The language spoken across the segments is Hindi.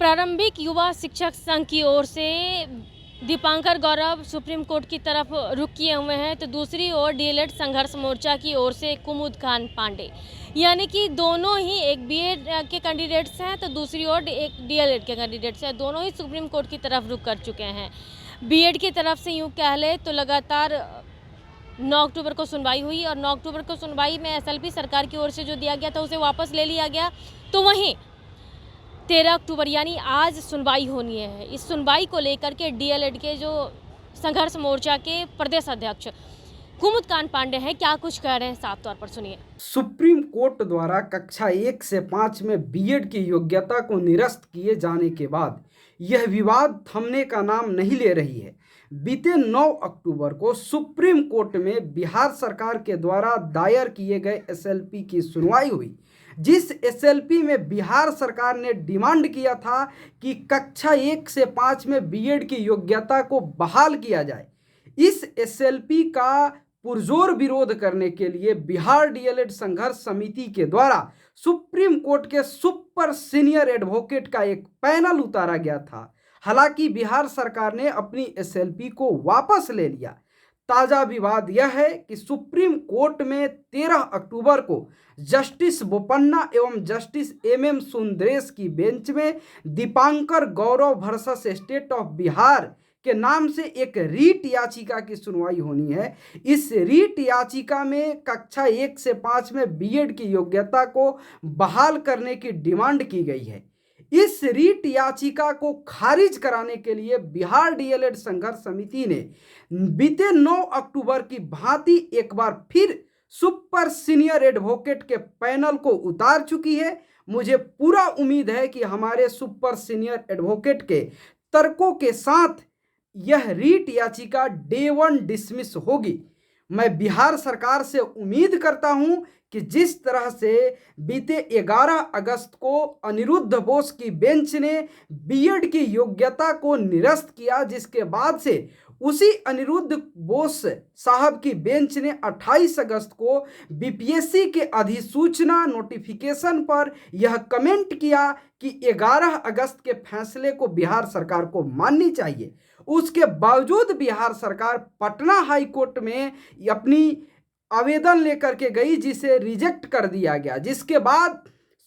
प्रारंभिक युवा शिक्षक संघ की ओर से दीपांकर गौरव सुप्रीम कोर्ट की तरफ रुख किए हुए हैं, तो दूसरी ओर डीएलएड संघर्ष मोर्चा की ओर से कुमुद खान पांडे, यानी कि दोनों ही एक बीएड के कैंडिडेट्स हैं तो दूसरी ओर एक डीएलएड के कैंडिडेट्स हैं। दोनों ही सुप्रीम कोर्ट की तरफ रुख कर चुके हैं। बीएड की तरफ से यूँ कह ले तो लगातार 9 अक्टूबर को सुनवाई हुई और 9 अक्टूबर को सुनवाई में एसएलपी सरकार की ओर से जो दिया गया था उसे वापस ले लिया गया। तो वहीं 13 अक्टूबर यानी आज सुनवाई होनी है। इस सुनवाई को लेकर के डीएलएड के जो संघर्ष मोर्चा के प्रदेश अध्यक्ष कुमुद खान पांडे हैं, क्या कुछ कह रहे हैं साफ तौर पर सुनिए। सुप्रीम कोर्ट द्वारा कक्षा 1 से 5 में बीएड की योग्यता को निरस्त किए जाने के बाद यह विवाद थमने का नाम नहीं ले रही है। बीते 9 अक्टूबर को सुप्रीम कोर्ट में बिहार सरकार के द्वारा दायर किए गए एसएलपी की सुनवाई हुई, जिस एसएलपी में बिहार सरकार ने डिमांड किया था कि कक्षा 1 से 5 में बीएड की योग्यता को बहाल किया जाए। इस एसएलपी का पुरजोर विरोध करने के लिए बिहार डीएलएड संघर्ष समिति के द्वारा सुप्रीम कोर्ट के सुपर सीनियर एडवोकेट का एक पैनल उतारा गया था। हालांकि बिहार सरकार ने अपनी एसएलपी को वापस ले लिया। ताज़ा विवाद यह है कि सुप्रीम कोर्ट में 13 अक्टूबर को जस्टिस बोपन्ना एवं जस्टिस एमएम सुंदरेश की बेंच में दीपांकर गौरव वर्सेस स्टेट ऑफ बिहार के नाम से एक रीट याचिका की सुनवाई होनी है। इस रीट याचिका में कक्षा 1 से 5 में बीएड की योग्यता को बहाल करने की डिमांड की गई है। इस रीट याचिका को खारिज कराने के लिए बिहार डीएलएड संघर्ष समिति ने बीते 9 अक्टूबर की भांति एक बार फिर सुपर सीनियर एडवोकेट के पैनल को उतार चुकी है। मुझे पूरा उम्मीद है कि हमारे सुपर सीनियर एडवोकेट के तर्कों के साथ यह रीट याचिका डे 1 डिसमिस होगी। मैं बिहार सरकार से उम्मीद करता हूं कि जिस तरह से बीते 11 अगस्त को अनिरुद्ध बोस की बेंच ने बीएड की योग्यता को निरस्त किया, जिसके बाद से उसी अनिरुद्ध बोस साहब की बेंच ने 28 अगस्त को बीपीएससी के अधिसूचना नोटिफिकेशन पर यह कमेंट किया कि 11 अगस्त के फैसले को बिहार सरकार को माननी चाहिए। उसके बावजूद बिहार सरकार पटना हाई कोर्ट में अपनी आवेदन लेकर के गई, जिसे रिजेक्ट कर दिया गया, जिसके बाद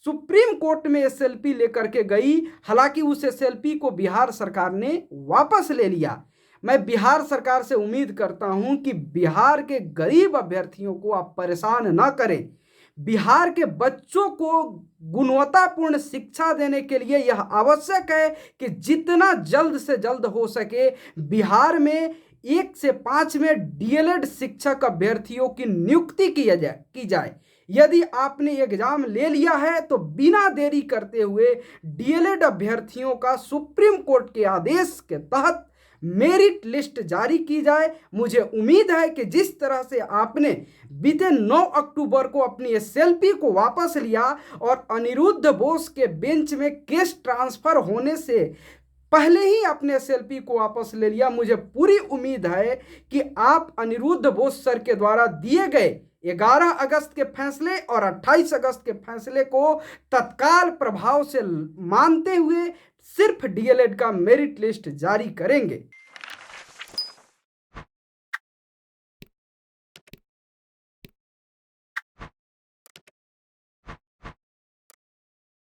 सुप्रीम कोर्ट में एसएलपी लेकर के गई। हालांकि उस एसएलपी को बिहार सरकार ने वापस ले लिया। मैं बिहार सरकार से उम्मीद करता हूं कि बिहार के गरीब अभ्यर्थियों को आप परेशान ना करें। बिहार के बच्चों को गुणवत्तापूर्ण शिक्षा देने के लिए यह आवश्यक है कि जितना जल्द से जल्द हो सके बिहार में 1 से 5 में डीएलएड शिक्षक अभ्यर्थियों की नियुक्ति की जाए। यदि आपने एग्जाम ले लिया है तो बिना देरी करते हुए डीएलएड अभ्यर्थियों का सुप्रीम कोर्ट के आदेश के तहत मेरिट लिस्ट जारी की जाए। मुझे उम्मीद है कि जिस तरह से आपने बीते 9 अक्टूबर को अपनी एसएलपी को वापस लिया और अनिरुद्ध बोस के बेंच में केस ट्रांसफर होने से पहले ही अपने एसएलपी को वापस ले लिया, मुझे पूरी उम्मीद है कि आप अनिरुद्ध बोस सर के द्वारा दिए गए 11 अगस्त के फैसले और 28 अगस्त के फैसले को तत्काल प्रभाव से मानते हुए सिर्फ डीएलएड का मेरिट लिस्ट जारी करेंगे।